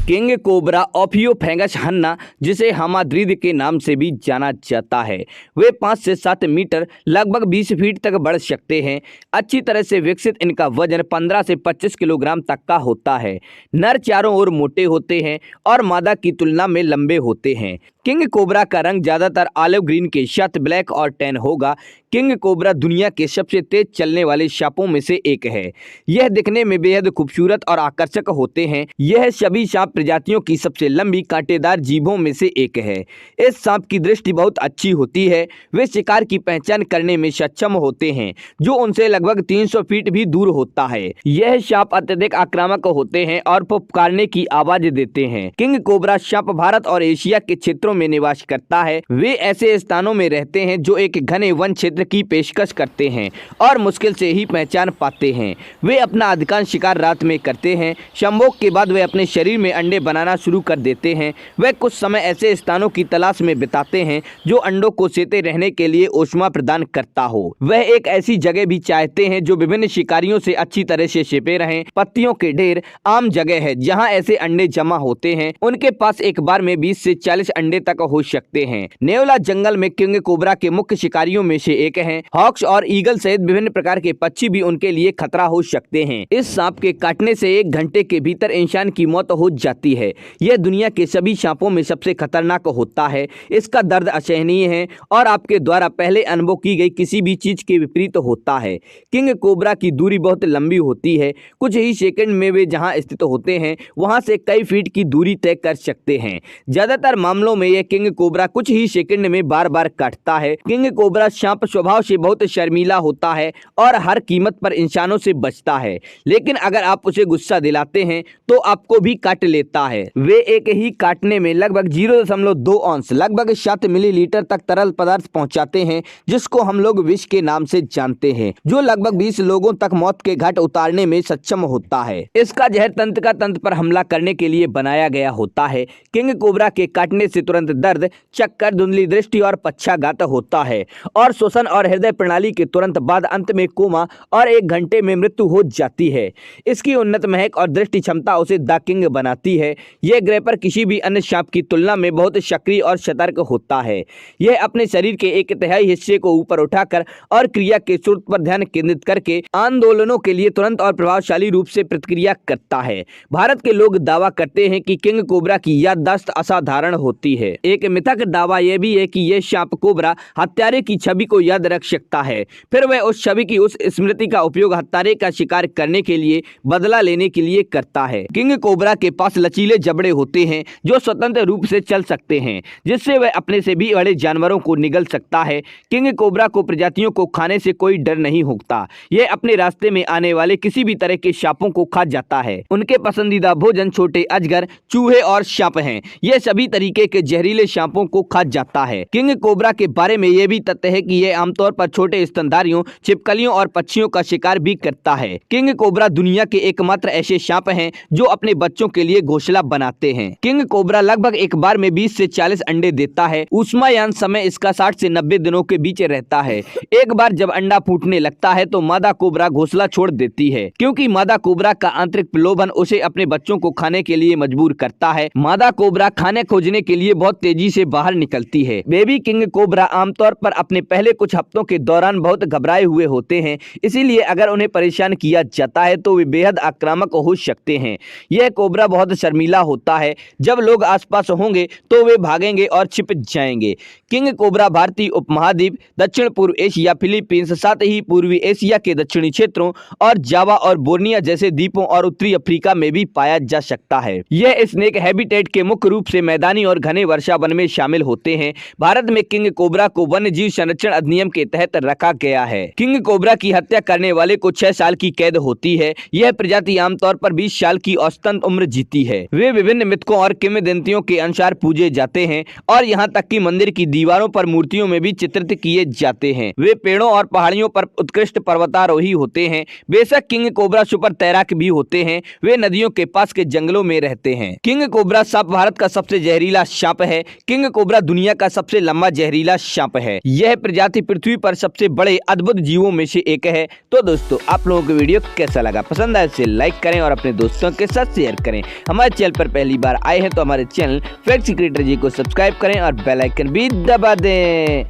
King cobra ओफियोफेगस हन्ना, जिसे हामाद्रिद के नाम से भी जाना जाता है, वे 5 से 7 मीटर लगभग 20 फीट तक बढ़ सकते हैं। अच्छी तरह से विकसित इनका वजन 15 से 25 किलोग्राम तक का होता है। नर चारों ओर मोटे होते हैं और मादा की तुलना में लंबे होते हैं। किंग कोबरा का रंग ज्यादातर ऑलिव ग्रीन के साथ ब्लैक और टैन होगा। किंग कोबरा दुनिया के सबसे तेज चलने वाले सांपों में से एक है। यह दिखने में बेहद खूबसूरत और आकर्षक होते हैं। यह सभी सांप प्रजातियों की सबसे लंबी कांटेदार जीभों में से एक है। इस सांप की दृष्टि बहुत अच्छी होती है। वे शिकार की पहचान करने में सक्षम होते हैं, जो उनसे लगभग 300 फीट भी दूर होता है। यह सांप अत्यधिक आक्रामक होते हैं और पुकारने की आवाज देते हैं। किंग कोबरा सांप भारत और एशिया के क्षेत्रों में निवास करता है। वे ऐसे स्थानों में रहते हैं जो एक घने वन क्षेत्र की पेशकश करते हैं और मुश्किल से ही पहचान पाते हैं। वे अपना अधिकांश शिकार रात में करते हैं। संभोग के बाद वे अपने शरीर में अंडे बनाना शुरू कर देते हैं। वे कुछ समय ऐसे स्थानों की तलाश में बिताते हैं जो अंडों को सेते रहने के लिए ऊष्मा प्रदान करता हो। वह एक ऐसी जगह भी चाहते हैं जो विभिन्न शिकारियों से अच्छी तरह से छिपे रहें। पत्तियों के ढेर आम जगह है जहां ऐसे अंडे जमा होते हैं। उनके पास एक बार में 20 से 40 अंडे तक हो सकते हैं। नेवला जंगल में किंग कोबरा के मुख्य शिकारियों में से एक हैं। हॉक्स और ईगल सहित विभिन्न प्रकार के पक्षी भी उनके लिए खतरा हो सकते हैं। इस सांप के काटने से 1 घंटे के भीतर इंसान की मौत हो जाती है। यह दुनिया के सभी सांपों में सबसे खतरनाक होता है। इसका दर्द असहनीय है और आपके द्वारा पहले अनुभव की गई किसी भी चीज के विपरीत होता है। किंग कोबरा की दूरी बहुत लंबी होती है। कुछ ही सेकंड में वे जहां स्थित होते हैं वहां से कई फीट की दूरी तय कर सकते हैं। ज्यादातर मामलों में यह किंग कोबरा कुछ ही सेकंड में बार बार काटता है। किंग कोबरा सांप स्वभाव से बहुत शर्मीला होता है और हर कीमत पर इंसानों से बचता है, लेकिन अगर आप उसे गुस्सा दिलाते हैं तो आपको भी काट लेता है। वे एक ही काटने में लगभग 0.2 औंस लगभग 7 मिलीलीटर तक तरल पदार्थ पहुंचाते हैं, जिसको हम लोग विष के नाम से जानते हैं, जो लगभग 20 लोगों तक मौत के घाट उतारने में सक्षम होता है। इसका जहर तंत्र का तंत्र पर हमला करने के लिए बनाया गया होता है। किंग कोबरा के काटने से तुरंत दर्द, चक्कर, धुंधली दृष्टि और पक्षाघात होता है और श्वसन और हृदय प्रणाली के तुरंत बाद अंत में कोमा और 1 घंटे में मृत्यु हो जाती है। इसकी उन्नत महक और दृष्टि क्षमता उसे द किंग बनाती है। यह ग्रैपर किसी भी अन्य सांप की तुलना में बहुत सक्रिय और सतर्क होता है। यह अपने शरीर के 1/3 हिस्से को ऊपर उठाकर और क्रिया के स्रोत पर ध्यान केंद्रित करके आंदोलनों के लिए तुरंत और प्रभावशाली रूप से प्रतिक्रिया करता है। भारत के लोग दावा करते हैं कि किंग कोबरा की याददाश्त असाधारण होती है। एक मिथक दावा यह भी है कि यह सांप कोबरा हत्यारे की छवि को याद रख सकता है, फिर वह उस छवि की उस स्मृति का उपयोग हत्यारे का शिकार करने के लिए बदला लेने के लिए करता है। किंग कोबरा के पास लचीले जबड़े होते हैं जो स्वतंत्र रूप से चल सकते हैं, जिससे वह अपने से भी बड़े जानवरों को निगल सकता है। किंग कोबरा को प्रजातियों को खाने से कोई डर नहीं होता। यह अपने रास्ते में आने वाले किसी भी तरह के सांपों को खा जाता है। उनके पसंदीदा भोजन छोटे अजगर, चूहे और सांप हैं। यह सभी तरीके के जहरीले सांपों को खा जाता है। किंग कोबरा के बारे में यह भी तथ्य है कि यह आमतौर पर छोटे स्तनधारियों, छिपकलियों और पक्षियों का शिकार भी करता है। किंग कोबरा दुनिया के एकमात्र ऐसे सांप हैं जो अपने बच्चों के लिए घोंसला बनाते हैं। किंग कोबरा लगभग एक बार में 20 से 40 अंडे देता है। ऊष्मायान समय इसका 60 से 90 दिनों के बीच रहता है। एक बार जब अंडा फूटने लगता है तो मादा कोबरा घोंसला छोड़ देती है, क्योंकि मादा कोबरा का आंतरिक प्रलोभन उसे अपने बच्चों को खाने के लिए मजबूर करता है। मादा कोबरा खाने खोजने के लिए बहुत तेजी से बाहर निकलती है। बेबी किंग कोबरा आमतौर पर अपने पहले कुछ हफ्तों के दौरान बहुत घबराए हुए होते हैं, इसीलिए अगर उन्हें परेशान किया जाता है तो वे बेहद आक्रामक हो सकते हैं। यह कोबरा बहुत शर्मीला होता है। जब लोग आसपास होंगे तो वे भागेंगे और छिप जाएंगे। किंग कोबरा भारतीय उपमहाद्वीप, दक्षिण पूर्व एशिया, फिलीपींस, साथ ही पूर्वी एशिया के दक्षिणी क्षेत्रों और जावा और बोर्निया जैसे द्वीपों और उत्तरी अफ्रीका में भी पाया जा सकता है। यह स्नेक हैबिटेट के मुख्य रूप से मैदानी और घने वर्षा वन में शामिल होते हैं। भारत में किंग कोबरा को वन्य जीव संरक्षण अधिनियम के तहत रखा गया है। किंग कोबरा की हत्या करने वाले को 6 साल की कैद होती है। यह प्रजाति आमतौर पर 20 साल की औसतन उम्र जीती है। वे विभिन्न मिथकों और किंवदंतियों के अनुसार पूजे जाते हैं और यहाँ तक कि मंदिर की दीवारों पर मूर्तियों में भी चित्रित किए जाते हैं। वे पेड़ों और पहाड़ियों पर उत्कृष्ट पर्वतारोही होते हैं। बेशक किंग कोबरा सुपर तैराक भी होते हैं। वे नदियों के पास के जंगलों में रहते हैं। किंग कोबरा सांप भारत का सबसे जहरीला सांप सांप है। किंग कोबरा दुनिया का सबसे लंबा जहरीला सांप है। यह प्रजाति पृथ्वी पर सबसे बड़े अद्भुत जीवों में से एक है। तो दोस्तों, आप लोगों को वीडियो कैसा लगा? पसंद आए तो लाइक करें और अपने दोस्तों के साथ शेयर करें। हमारे चैनल पर पहली बार आए हैं तो हमारे चैनल फैक्ट क्रिएटर जी को सब्सक्राइब करें और बेल आइकन भी दबा दें।